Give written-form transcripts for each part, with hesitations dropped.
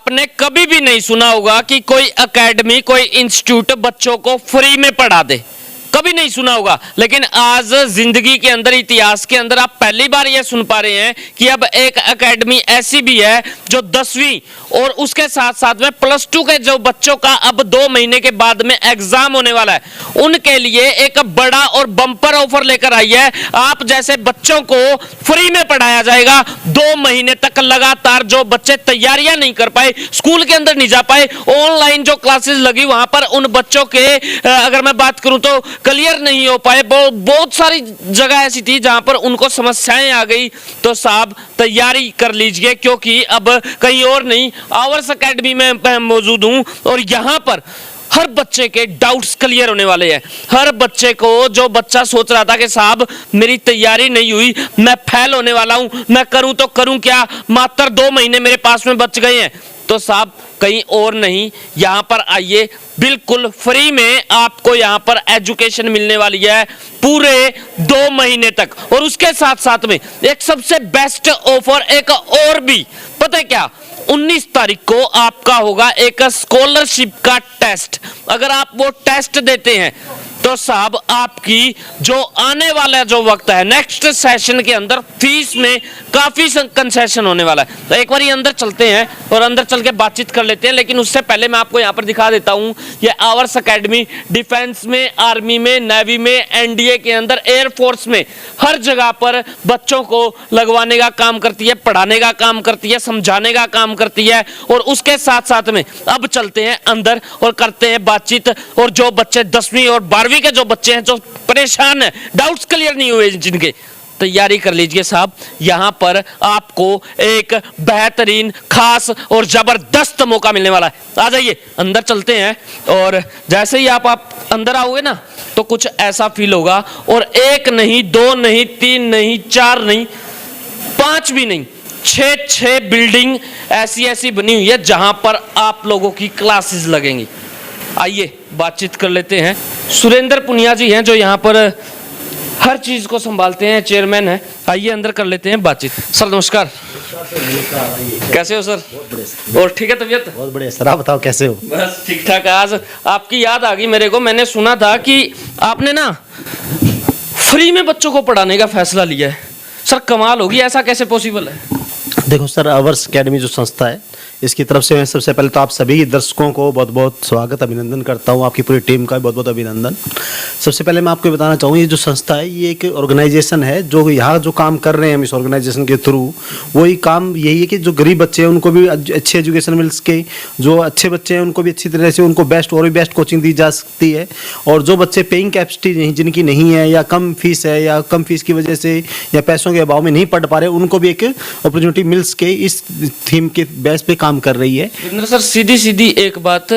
आपने कभी भी नहीं सुना होगा कि कोई एकेडमी, कोई इंस्टीट्यूट बच्चों को फ्री में पढ़ा दे, कभी नहीं सुना होगा। लेकिन आज जिंदगी के अंदर, इतिहास के अंदर आप पहली बार यह सुन पा रहे हैं कि अब एक एकेडमी ऐसी भी है जो 10वीं और उसके साथ साथ में +2 के जो बच्चों का अब 2 महीने के बाद में एग्जाम होने वाला है, उनके लिए एक बड़ा और बम्पर ऑफर लेकर आई है। आप जैसे बच्चों को फ्री में पढ़ाया जाएगा 2 महीने तक लगातार। जो बच्चे तैयारियां नहीं कर पाए, स्कूल के अंदर नहीं जा पाए, ऑनलाइन जो क्लासेस लगी वहां पर उन बच्चों के अगर मैं बात करूं तो क्लियर नहीं हो पाए। बहुत सारी जगह ऐसी थी जहां पर उनको समस्याएं आ गई। तो साहब तैयारी कर लीजिए, क्योंकि अब कहीं और नहीं, आवर्स एकेडमी में मैं मौजूद हूं और यहां पर हर बच्चे के डाउट्स क्लियर होने वाले हैं। हर बच्चे को, जो बच्चा सोच रहा था कि साहब मेरी तैयारी नहीं हुई, मैं फेल होने वाला हूं, मैं करूं तो करूं क्या, मात्र 2 महीने मेरे पास में बच गए हैं, तो साहब कहीं और नहीं, यहां पर आइए, बिल्कुल फ्री में आपको यहां पर एजुकेशन मिलने वाली है पूरे 2 महीने तक। और उसके साथ साथ में एक सबसे बेस्ट ऑफर एक और भी, पता है क्या, 19 तारीख को आपका होगा एक स्कॉलरशिप का टेस्ट। अगर आप वो टेस्ट देते हैं तो साहब आपकी जो आने वाला जो वक्त है, नेक्स्ट सेशन के अंदर फीस में काफी कंसेशन होने वाला है। तो एक बार अंदर चलते हैं और अंदर चल के बातचीत कर लेते हैं। लेकिन उससे पहले मैं आपको यहाँ पर दिखा देता हूँ, ये आवर्स एकेडमी डिफेंस में, आर्मी में, नेवी में, एनडीए के अंदर, एयरफोर्स में, हर जगह पर बच्चों को लगवाने का काम करती है, पढ़ाने का काम करती है, समझाने का काम करती है। और उसके साथ साथ में अब चलते हैं अंदर और करते हैं बातचीत। और जो बच्चे 10वीं और 12वीं के जो बच्चे हैं, जो परेशान हैं, डाउट्स क्लियर नहीं हुए, जिनके, तैयारी कर लीजिए साहब। यहां पर आपको एक बेहतरीन, खास और जबरदस्त मौका मिलने वाला है। आ जाइए अंदर चलते हैं। और जैसे ही आप अंदर आओगे ना, तो कुछ ऐसा फील होगा। और 1 नहीं, 2 नहीं, 3 नहीं, 4 नहीं, 5 भी नहीं, 6 बिल्डिंग ऐसी बनी हुई है जहां पर आप लोगों की क्लासेस लगेंगी। आइए बातचीत कर लेते हैं। सुरेंद्र पुनिया जी हैं जो यहाँ पर हर चीज को संभालते हैं, चेयरमैन है। आइए अंदर कर लेते हैं बातचीत। सर नमस्कार। कैसे हो सर? और ठीक है तबीयत? बहुत बढ़िया सर, आप बताओ कैसे हो? बस ठीक ठाक। आज आपकी याद आ गई मेरे को। मैंने सुना था कि आपने ना फ्री में बच्चों को पढ़ाने का फैसला लिया है। सर कमाल होगी, ऐसा कैसे पॉसिबल है? देखो सर, आवर्स एकेडमी जो संस्था है, इसकी तरफ से मैं सबसे पहले तो आप सभी दर्शकों को बहुत बहुत स्वागत, अभिनंदन करता हूं। आपकी पूरी टीम का बहुत बहुत अभिनंदन। सबसे पहले मैं आपको बताना चाहूँगा, ये जो संस्था है ये एक ऑर्गेनाइजेशन है। जो यहाँ जो काम कर रहे हैं हम इस ऑर्गेनाइजेशन के थ्रू, वही काम यही है कि जो गरीब बच्चे हैं उनको भी अच्छी एजुकेशन मिल सके, जो अच्छे बच्चे हैं उनको भी अच्छी तरह से उनको बेस्ट और भी बेस्ट कोचिंग दी जा सकती है। और जो बच्चे पेइंग कैपेसिटी जिनकी नहीं है, या कम फीस है, या कम फीस की वजह से या पैसों के अभाव में नहीं पढ़ पा रहे, उनको भी एक अपॉर्चुनिटी मिल सके, इस थीम के बेस पे काम कर रही है। सर सीधी एक बात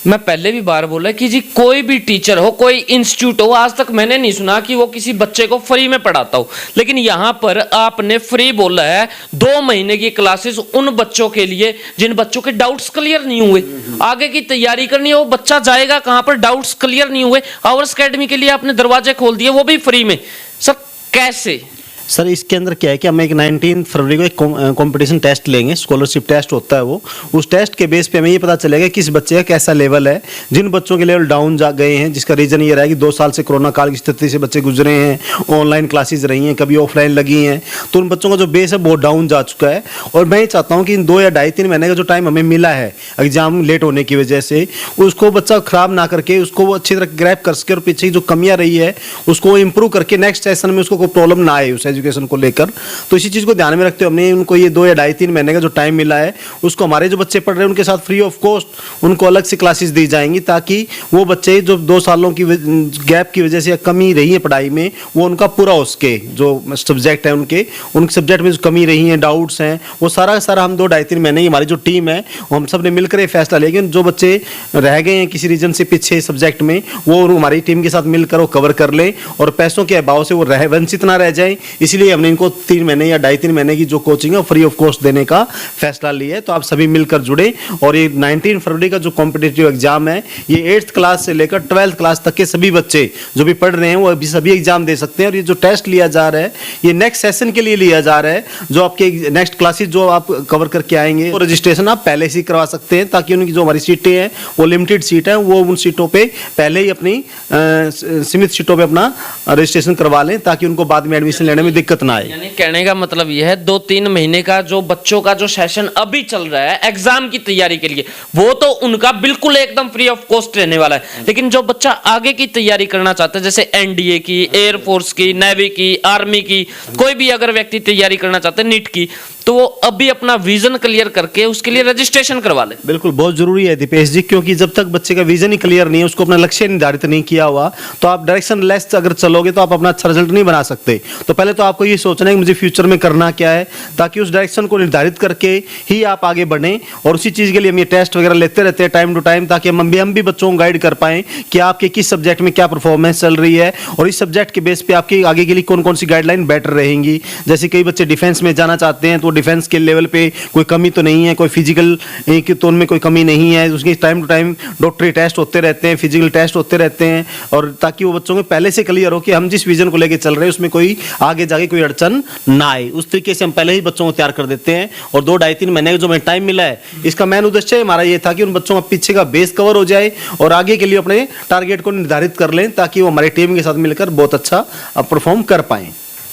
मैं पहले भी बार बोला कि जी कोई भी टीचर हो, कोई इंस्टीट्यूट हो, आज तक मैंने नहीं सुना कि वो किसी बच्चे को फ्री में पढ़ाता हो। लेकिन यहाँ पर आपने फ्री बोला है, 2 महीने की क्लासेस उन बच्चों के लिए जिन बच्चों के डाउट्स क्लियर नहीं हुए, आगे की तैयारी करनी है। वो बच्चा जाएगा कहाँ पर? डाउट्स क्लियर नहीं हुए, आवर्स एकेडमी के लिए आपने दरवाजे खोल दिए, वो भी फ्री में। सर कैसे? सर इसके अंदर क्या है कि हम एक 19 फरवरी को एक कंपटीशन टेस्ट लेंगे, स्कॉलरशिप टेस्ट होता है वो। उस टेस्ट के बेस पे हमें ये पता चलेगा किस बच्चे का कैसा लेवल है। जिन बच्चों के लेवल डाउन जा गए हैं, जिसका रीज़न ये रहा है कि 2 साल से कोरोना काल की स्थिति से बच्चे गुजरे हैं, ऑनलाइन क्लासेज रही हैं, कभी ऑफलाइन लगी हैं, तो उन बच्चों का जो बेस है बहुत डाउन जा चुका है। और मैं ये चाहता हूँ कि इन 2 या 2.5-3 महीने का जो टाइम हमें मिला है एग्जाम लेट होने की वजह से, उसको बच्चा ख़राब ना करके उसको वो अच्छी तरह ग्रैब कर सके और पीछे की जो कमियाँ रही है उसको इम्प्रूव करके नेक्स्ट सेशन में उसको कोई प्रॉब्लम ना आए उस एजुकेशन को लेकर। तो इसी चीज़ को ध्यान में रखते हुए हमने उनको ये 2 या 2.5-3 महीने का जो टाइम मिला है, उसको हमारे जो बच्चे पढ़ रहे हैं उनके साथ फ्री ऑफ कॉस्ट उनको अलग से क्लासेस दी जाएंगी, ताकि वो बच्चे जो 2 सालों की गैप की वजह से या कमी रही है पढ़ाई में, वो उनका पूरा हो सके। जो सब्जेक्ट है उनके सब्जेक्ट में जो कमी रही है, डाउट्स हैं, वो सारा हम 2-2.5-3 महीने की हमारी जो टीम है हम सब ने मिलकर ये फैसला लिया कि जो बच्चे रह गए हैं किसी रीजन से पीछे सब्जेक्ट में, वो हमारी टीम के साथ मिलकर वो कवर कर लें और पैसों के अभाव से वो वंचित ना रह जाएं। इसलिए हमने इनको 3 महीने या 2.5-3 महीने की जो कोचिंग है फ्री ऑफ कॉस्ट देने का फैसला लिया है। तो आप सभी मिलकर जुड़े और ये 19 फरवरी का जो कॉम्पिटिटिव एग्जाम है ये 8th क्लास से लेकर 12th क्लास तक के सभी बच्चे जो भी पढ़ रहे हैं वो अभी सभी एग्जाम दे सकते हैं। और ये जो टेस्ट लिया जा रहा है ये नेक्स्ट सेशन के लिए लिया जा रहा है, जो आपके नेक्स्ट क्लासेस जो आप कवर करके आएंगे वो रजिस्ट्रेशन आप पहले से ही करवा सकते हैं, ताकि उनकी जो हमारी सीटें हैं वो लिमिटेड सीट है, वो उन सीटों पे पहले ही अपनी सीमित सीटों पे अपना रजिस्ट्रेशन करवा लें, ताकि उनको बाद में एडमिशन लेने में दिक्कत ना आए। यानी कहने का मतलब यह है 2-3 महीने का जो बच्चों का जो सेशन अभी चल रहा है एग्जाम की तैयारी के लिए, वो तो उनका बिल्कुल एकदम फ्री ऑफ कॉस्ट रहने वाला है। लेकिन जो बच्चा आगे की तैयारी करना चाहता है, जैसे एनडीए की, एयरफोर्स की, नेवी की, आर्मी की, कोई भी अगर व्यक्ति तैयारी करना चाहता है नीट की, तो वो अभी अपना विजन क्लियर करके उसके लिए रजिस्ट्रेशन करवा ले। बिल्कुल बहुत जरूरी है दीपेश जी, क्योंकि जब तक बच्चे का विजन ही क्लियर नहीं है, उसको अपना लक्ष्य निर्धारित नहीं किया हुआ, तो आप डायरेक्शन लेस अगर चलोगे तो आप अपना अच्छा रिजल्ट नहीं बना सकते। तो पहले तो आपको ये सोचना है कि मुझे फ्यूचर में करना क्या है, ताकि उस डायरेक्शन को निर्धारित करके ही आप आगे बढ़ें। और उसी चीज़ के लिए हम ये टेस्ट वगैरह लेते रहते हैं टाइम टू टाइम, ताकि हम भी बच्चों को गाइड कर पाएं कि आपके किस सब्जेक्ट में क्या परफॉर्मेंस चल रही है और इस सब्जेक्ट के बेस पे आपकी आगे के लिए कौन कौन सी गाइडलाइन बेटर रहेंगी। जैसे कई बच्चे डिफेंस में जाना चाहते हैं, तो डिफेंस के लेवल पे कोई कमी तो नहीं है, कोई फिजिकल की तो उनमें कोई कमी नहीं है, उसके टाइम टू टाइम डॉक्टरी टेस्ट होते रहते हैं, फिजिकल टेस्ट होते रहते हैं, और ताकि वो बच्चों को पहले से क्लियर हो कि हम जिस विजन को लेकर चल रहे हैं उसमें कोई आगे जाके कोई अड़चन ना आए। उस तरीके से हम पहले ही बच्चों को तैयार कर देते हैं। और 2-2.5-3 महीने का जो हमें टाइम मिला है, इसका मेन उद्देश्य हमारा ये था कि उन बच्चों का पीछे का बेस कवर हो जाए और आगे के लिए अपने टारगेट को निर्धारित कर लें, ताकि वो हमारी टीम के साथ मिलकर बहुत अच्छा परफॉर्म कर पाएं।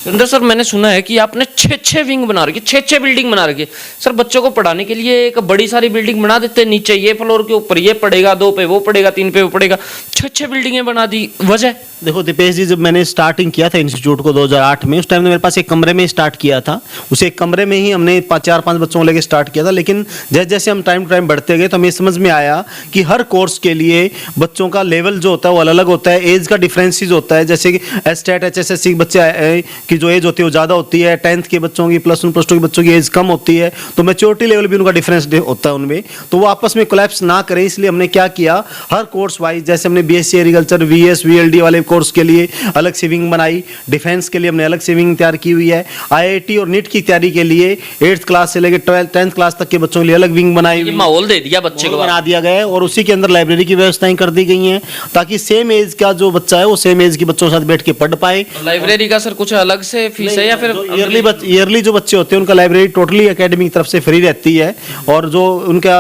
सुंदर सर, मैंने सुना है कि आपने 6-6 विंग बना रखी, 6-6 बिल्डिंग बना रखी है। सर बच्चों को पढ़ाने के लिए एक बड़ी सारी बिल्डिंग बना देते हैं, नीचे ये फ्लोर के ऊपर ये पड़ेगा, 2 पे वो पड़ेगा, 3 पे वो पड़ेगा, 6-6 बिल्डिंगें बना दी, वजह? देखो दीपेश जी, जब मैंने स्टार्टिंग किया था इंस्टीट्यूट को 2008 में, उस टाइम मेरे पास एक कमरे में स्टार्ट किया था। उसे एक कमरे में ही हमने 4-5 बच्चों को लेकर स्टार्ट किया था। लेकिन जैसे जैसे हम टाइम टू टाइम बढ़ते गए तो हमें समझ में आया कि हर कोर्स के लिए बच्चों का लेवल जो होता है वो अलग अलग होता है, एज का डिफरेंसेस होता है। जैसे कि एस्टेट HSSC बच्चे की जो एज होती है वो ज़्यादा होती है, 10th के बच्चों की, +1 +2 के बच्चों की एज कम होती है, तो मैच्योरिटी लेवल भी उनका डिफरेंस होता है उनमें, तो वो आपस में कोलैप्स ना करें, इसलिए हमने क्या किया, हर कोर्स वाइज, जैसे हमने BSc एग्रीकल्चर, VS VLD वाले कोर्स के लिए अलग से विंग बनाई, डिफेंस के लिए हमने अलग से विंग तैयार की हुई है, IIT और नीट की तैयारी के लिए 8th क्लास से लेकर 10th क्लास तक के बच्चों के लिए अलग विंग बनाई हुई, माहौल दे दिया बच्चे को, बना दिया गया है। और उसी के अंदर लाइब्रेरी की व्यवस्थाएं कर दी गई हैं, ताकि सेम एज का जो बच्चा है वो सेम एज के बच्चों के साथ बैठ के पढ़ पाए। लाइब्रेरी का सर कुछ अलग से फीस है या फिर ईयरली जो बच्चे होते हैं उनका लाइब्रेरी टोटली एकेडमी की तरफ से फ्री रहती है, और जो उनका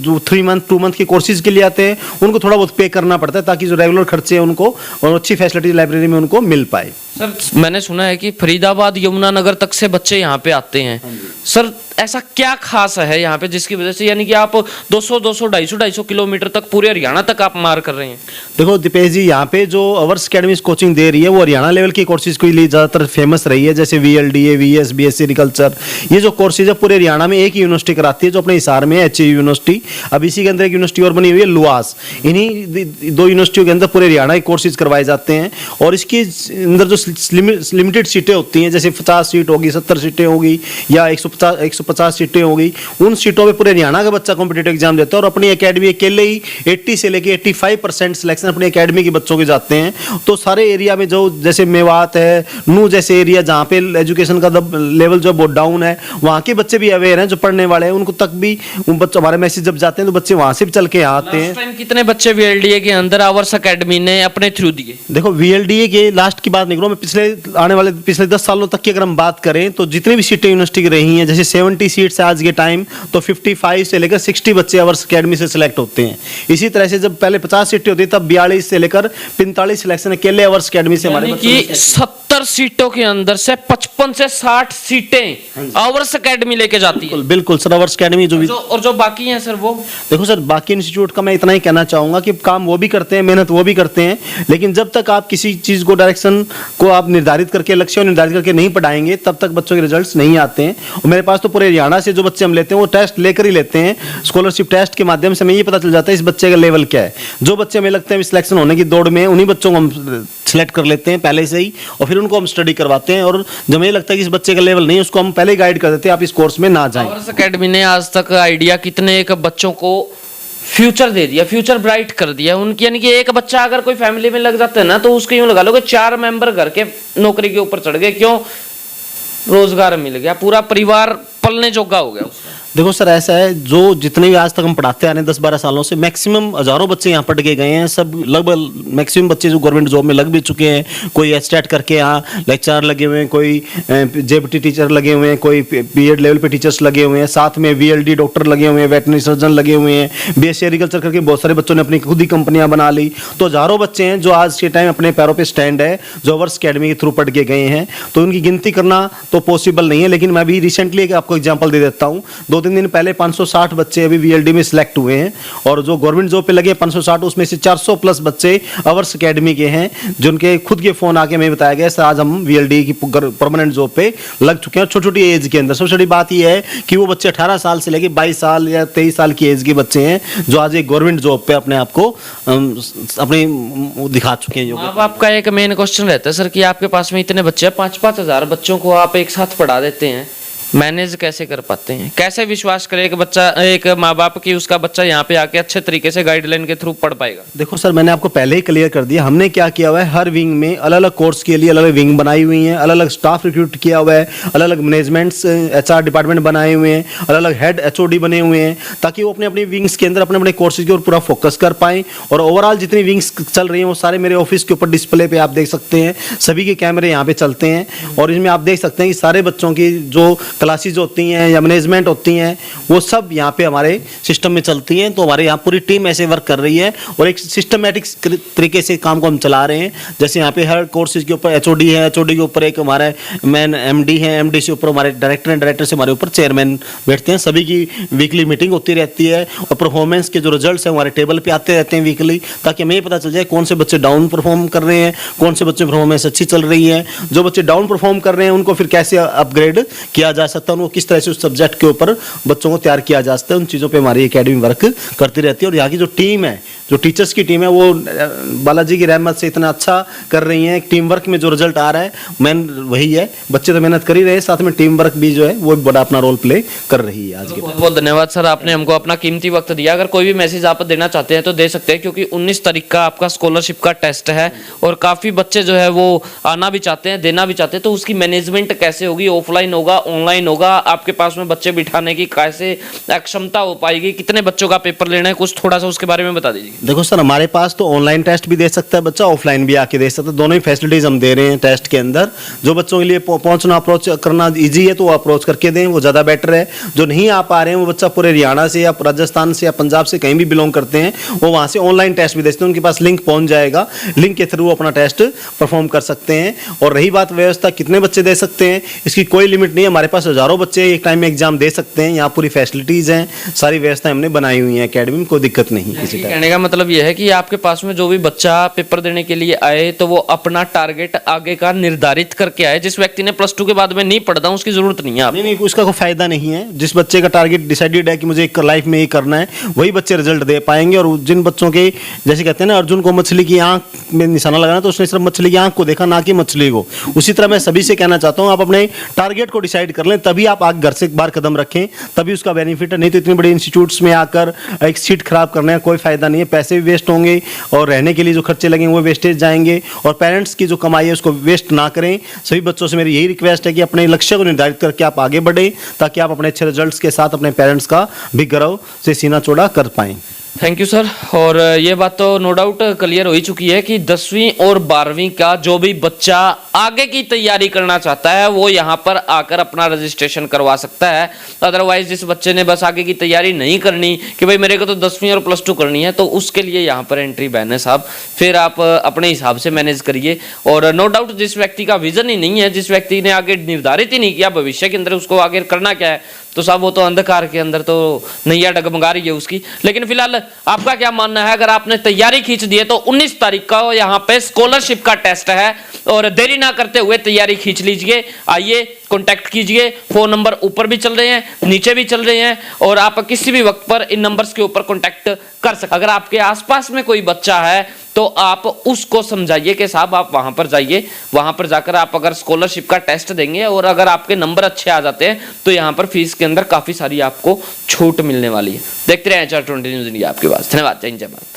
जो 3 मंथ 2 मंथ के कोर्सेज के लिए आते हैं उनको थोड़ा बहुत पे करना पड़ता है, ताकि जो रेगुलर खर्चे हैं उनको और अच्छी फैसिलिटी लाइब्रेरी में उनको मिल पाए। सर मैंने सुना है कि फरीदाबाद यमुनानगर तक से बच्चे यहाँ पे आते हैं, सर ऐसा क्या खास है यहाँ पे जिसकी वजह से, यानी कि आप 200 250 किलोमीटर तक पूरे हरियाणा तक आप मार कर रहे हैं? देखो दीपेश जी, यहाँ पे जो अवर्स अकेडमी कोचिंग दे रही है वो हरियाणा लेवल की कोर्सेज के लिए ज़्यादातर फेमस रही है, जैसे VLDA, VS, BSc एग्रीकल्चर, ये जो कोर्सेज है पूरे हरियाणा में एक ही यूनिवर्सिटी कराती है, जो अपने हिसार में है HU यूनिवर्सिटी। अब इसी के अंदर एक यूनिवर्सिटी और बनी हुई है लुआस, इन्हीं 2 यूनिवर्सिटियों के अंदर पूरे हरियाणा के कोर्सेज करवाए जाते हैं। और इसके अंदर जो लिमिटेड सीटें होती हैं, जैसे 50 सीट होगी, 70 सीटें होगी या 150 सीटें होगी, उन सीटों पे पूरे हरियाणा का बच्चा कॉम्पिटिटिव एग्जाम देता है। और अपनी एकेडमी अकेले ही 80 से लेके 85% सिलेक्शन अपनी एकेडमी के बच्चों के जाते हैं। तो सारे एरिया में जो जैसे मेवात है, नू जैसे एरिया जहाँ पे एजुकेशन का लेवल जो बहुत डाउन है, वहाँ के बच्चे भी अवेयर हैं, जो पढ़ने वाले हैं उनको तक भी उन बच्चों हमारे मैसेज जब जाते हैं तो बच्चे वहाँ से भी चल के यहाँ आते हैं। कितने बच्चे VLDA के अंदर आवर्स अकेडमी ने अपने थ्रू दिए? देखो VLDA के लास्ट की बात नहीं करूँ मैं, पिछले 10 सालों तक की अगर हम बात करें तो जितनी भी सीटें यूनिवर्सिटी की रही हैं, जैसे 70 सीट्स आज के टाइम, तो 55 से लेकर 60 बच्चे आवर्स अकेडमी से सिलेक्ट होते हैं। इसी तरह से जब पहले 50 सीटें होती तब 42 से लेकर 45 सिलेक्शन अकेले आवर्स अकेडमी से हमारे की 70 सीटों के अंदर से 55 से 60 सीटें आवर्स अकेडमी लेके जाती है। बिल्कुल सर, आवर्स अकेडमी जो बाकी हैं सर वो, देखो सर, बाकी इंस्टीट्यूट का मैं इतना ही कहना चाहूंगा कि काम वो भी करते हैं, मेहनत वो भी करते हैं, लेकिन जब तक आप किसी चीज को डायरेक्शन को आप निर्धारित करके, लक्ष्य निर्धारित करके नहीं पढ़ाएंगे तब तक बच्चों के रिजल्ट्स नहीं आते हैं। और मेरे पास तो पूरे हरियाणा से जो बच्चे हम लेते हैं वो टेस्ट लेकर ही लेते हैं। स्कॉलरशिप टेस्ट के माध्यम से हमें ये पता चल जाता है इस बच्चे का लेवल क्या है। जो बच्चे हमें लगते हैं सिलेक्शन होने की दौड़ में, उन्हीं बच्चों को हम सिलेक्ट कर लेते हैं पहले से ही, और फिर उनको हम स्टडी करवाते हैं। और जब हमें लगता है कि इस बच्चे का लेवल नहीं है, उसको हम पहले गाइड कर देते हैं, आप इस कोर्स में ना जाएं। आवर्स अकेडमी ने आज तक आइडिया कितने एक बच्चों को फ्यूचर दे दिया, फ्यूचर ब्राइट कर दिया उनकी। यानी कि एक बच्चा अगर कोई फैमिली में लग जाता है ना, तो उसको यूं लगा लो कि 4 मेंबर घर के नौकरी के ऊपर चढ़ गए। क्यों? रोजगार मिल गया, पूरा परिवार पलने जोगा हो गया उसका। देखो सर, ऐसा है, जो जितने भी आज तक हम पढ़ाते आ रहे हैं 10-12 सालों से, मैक्सिमम हजारों बच्चे यहाँ पढ़ के गए हैं। सब लगभग मैक्सिमम बच्चे जो गवर्नमेंट जॉब में लग भी चुके हैं। कोई एस्टेट करके यहाँ लेक्चरर लगे हुए हैं, कोई जेबीटी टीचर लगे हुए हैं, कोई बीएड लेवल पे टीचर्स लगे हुए हैं, साथ में वीएलडी डॉक्टर लगे हुए हैं, वेटनरी सर्जन लगे हुए हैं, बीएससी एग्रीकल्चर करके बहुत सारे बच्चों ने अपनी खुद ही कंपनियां बना ली। तो हजारों बच्चे हैं जो आज के टाइम अपने पैरों पर स्टैंड है, जो अवर्स अकेडमी के थ्रू पढ़ के गए हैं। तो उनकी गिनती करना तो पॉसिबल नहीं है, लेकिन मैं भी रिसेंटली आपको एग्जाम्पल दे देता हूँ। 2-3 दिन पहले 560 बच्चे अभी वीएलडी में सिलेक्ट हुए हैं, और जो गवर्नमेंट जॉब पे लगे 560, उसमें से 400 प्लस बच्चे अवर्स अकेडमी के हैं, जिनके खुद के फोन आके हमें बताया गया सर आज हम वीएलडी की परमानेंट जॉब पे लग चुके हैं। छोटी छोटी एज के अंदर सबसे बड़ी बात यह है कि वो बच्चे 18 साल से लेके 22 साल या 23 साल की एज के बच्चे हैं, जो आज एक गवर्नमेंट जॉब पे अपने आप को अपने दिखा चुके हैं। माँ बाप का एक मेन क्वेश्चन रहता है सर कि आपके पास में इतने बच्चे हैं, 5-5 हजार बच्चों को आप एक साथ पढ़ा देते हैं, मैनेज कैसे कर पाते हैं? कैसे विश्वास करे एक बच्चा, एक माँ बाप की उसका बच्चा यहाँ पे आके अच्छे तरीके से गाइडलाइन के थ्रू पढ़ पाएगा? देखो सर, मैंने आपको पहले ही क्लियर कर दिया। हमने क्या किया हुआ है, हर विंग में अलग अलग कोर्स के लिए अलग अलग विंग बनाई हुई हैं, अलग अलग स्टाफ रिक्रूट किया हुआ है, अलग अलग मैनेजमेंट्स एचआर डिपार्टमेंट बनाए हुए हैं, अलग अलग हेड एचओडी बने हुए हैं, ताकि वो अपने अपने विंग्स के अंदर अपने अपने कोर्सेज के ऊपर पूरा फोकस कर पाएं। और ओवरऑल जितनी विंग्स चल रही हैं वो सारे मेरे ऑफिस के ऊपर डिस्प्ले पे आप देख सकते हैं, सभी के कैमरे यहाँ पे चलते हैं, और इसमें आप देख सकते हैं कि सारे बच्चों की जो क्लासेज होती हैं या मैनेजमेंट होती हैं वो सब यहाँ पे हमारे सिस्टम में चलती हैं। तो हमारे यहाँ पूरी टीम ऐसे वर्क कर रही है, और एक सिस्टमेटिक तरीके से काम को हम चला रहे हैं। जैसे यहाँ पे हर कोर्सेज के ऊपर एचओडी है, एचओडी के ऊपर एक हमारे मैन एमडी है, एमडी से ऊपर हमारे डायरेक्टर हैं, डायरेक्टर से हमारे ऊपर चेयरमैन बैठते हैं। सभी की वीकली मीटिंग होती रहती है, और परफॉर्मेंस के जो रिजल्ट्स हैं हमारे टेबल पर आते रहते हैं वीकली, ताकि हमें ये पता चल जाए कौन से बच्चे डाउन परफॉर्म कर रहे हैं, कौन से बच्चे परफॉर्मेंस अच्छी चल रही है। जो बच्चे डाउन परफॉर्म कर रहे हैं उनको फिर कैसे अपग्रेड किया जा सकता है, उनको किस तरह से उस सब्जेक्ट के ऊपर बच्चों को तैयार किया जा सकता है। उन चीज़ों पे हमारी एकेडमी वर्क करती रहती है। और यहाँ की जो टीम है, जो टीचर्स की टीम है, वो बालाजी की रहमत से इतना अच्छा कर रही है। टीम वर्क में जो रिजल्ट आ रहा है मेन वही है। बच्चे तो मेहनत कर ही रहे हैं, साथ में टीम वर्क भी जो है वो बड़ा अपना रोल प्ले कर रही है आज के। बहुत बहुत धन्यवाद सर, आपने हमको अपना कीमती वक्त दिया। अगर कोई भी मैसेज आप देना चाहते हैं तो दे सकते हैं, क्योंकि 19 तारीख का आपका स्कॉलरशिप का टेस्ट है, और काफ़ी बच्चे जो है वो आना भी चाहते हैं, देना भी चाहते हैं। तो उसकी मैनेजमेंट कैसे होगी? ऑफलाइन होगा, ऑनलाइन होगा? आपके पास में बच्चे बिठाने की कैसे क्षमता हो पाएगी? कितने बच्चों का पेपर लेना है? कुछ थोड़ा सा उसके बारे में बता दीजिए। देखो सर, हमारे पास तो ऑनलाइन टेस्ट भी दे सकता है बच्चा, ऑफलाइन भी आके दे सकता है। दोनों ही फैसिलिटीज हम दे रहे हैं टेस्ट के अंदर। जो बच्चों के लिए पहुंचना अप्रोच करना इजी है तो वो अप्रोच करके दें, वो ज़्यादा बेटर है। जो नहीं आ पा रहे हैं, वो बच्चा पूरे हरियाणा से या राजस्थान से या पंजाब से कहीं भी बिलोंग करते हैं, वो वहाँ से ऑनलाइन टेस्ट भी दे सकते हैं। उनके पास लिंक पहुँच जाएगा, लिंक के थ्रू अपना टेस्ट परफॉर्म कर सकते हैं। और रही बात व्यवस्था कितने बच्चे दे सकते हैं, इसकी कोई लिमिट नहीं है। हमारे पास हज़ारों बच्चे एक टाइम में एग्जाम दे सकते हैं। यहाँ पूरी फैसिलिटीज़ हैं, सारी व्यवस्थाएं हमने बनाई हुई हैं एकेडमी में, कोई दिक्कत नहीं किसी टाइप। कहने का मतलब यह है कि आपके पास में जो भी बच्चा पेपर देने के लिए आए तो वो अपना टारगेट आगे का निर्धारित करके आए। जिस व्यक्ति ने +2 के बाद में नहीं पढ़ता उसकी जरूरत नहीं है। नहीं, उसका कोई फायदा नहीं है। जिस बच्चे का टारगेट डिसाइडेड है कि मुझे एक लाइफ में ये करना है, वही बच्चे रिजल्ट दे पाएंगे। और जिन बच्चों के, जैसे कहते हैं ना, अर्जुन को मछली की आंख में निशाना लगाना, तो उसने सिर्फ मछली की आंख को देखा, ना कि मछली को। उसी तरह मैं सभी से कहना चाहता हूँ, आप अपने टारगेट को डिसाइड कर लें, तभी आप आगे घर से एक बार कदम रखें, तभी उसका बेनिफिट है। नहीं तो इतनी बड़ी इंस्टीट्यूट्स में आकर एक सीट खराब करने का कोई फायदा नहीं है। पैसे भी वेस्ट होंगे, और रहने के लिए जो खर्चे लगेंगे वो वेस्टेज जाएंगे, और पेरेंट्स की जो कमाई है उसको वेस्ट ना करें। सभी बच्चों से मेरी यही रिक्वेस्ट है कि अपने लक्ष्य को निर्धारित करके आप आगे बढ़ें, ताकि आप अपने अच्छे रिजल्ट्स के साथ अपने पेरेंट्स का भी गर्व से सीना चौड़ा कर पाएं। Thank you sir. और ये बात तो नो डाउट क्लियर हो ही चुकी है कि 10वीं और 12वीं का जो भी बच्चा आगे की तैयारी करना चाहता है वो यहाँ पर आकर अपना रजिस्ट्रेशन करवा सकता है। अदरवाइज जिस बच्चे ने बस आगे की तैयारी नहीं करनी कि भाई मेरे को तो 10वीं और +2 करनी है, तो उसके लिए यहाँ पर एंट्री बैन है साहब। फिर आप अपने हिसाब से मैनेज करिए। और नो डाउट जिस व्यक्ति का विजन ही नहीं है, जिस व्यक्ति ने आगे निर्धारित ही नहीं किया भविष्य के अंदर उसको आगे करना क्या है, तो साहब वो तो अंधकार के अंदर तो नैया डगमगा रही है उसकी। लेकिन फिलहाल आपका क्या मानना है? अगर आपने तैयारी खींच दी है तो 19 तारीख का यहाँ पे स्कॉलरशिप का टेस्ट है, और देरी ना करते हुए तैयारी खींच लीजिए। आइए कॉन्टैक्ट कीजिए। फोन नंबर ऊपर भी चल रहे हैं, नीचे भी चल रहे हैं, और आप किसी भी वक्त पर इन नंबर्स के ऊपर कॉन्टैक्ट कर सकते। अगर आपके आसपास में कोई बच्चा है तो आप उसको समझाइए कि साहब आप वहां पर जाइए, वहां पर जाकर आप अगर स्कॉलरशिप का टेस्ट देंगे और अगर आपके नंबर अच्छे आ जाते हैं तो यहाँ पर फीस के अंदर काफी सारी आपको छूट मिलने वाली है। देखते रहे HR 20 न्यूज़ इंडिया आपके पास। धन्यवाद। जय हिंद, जय भारत।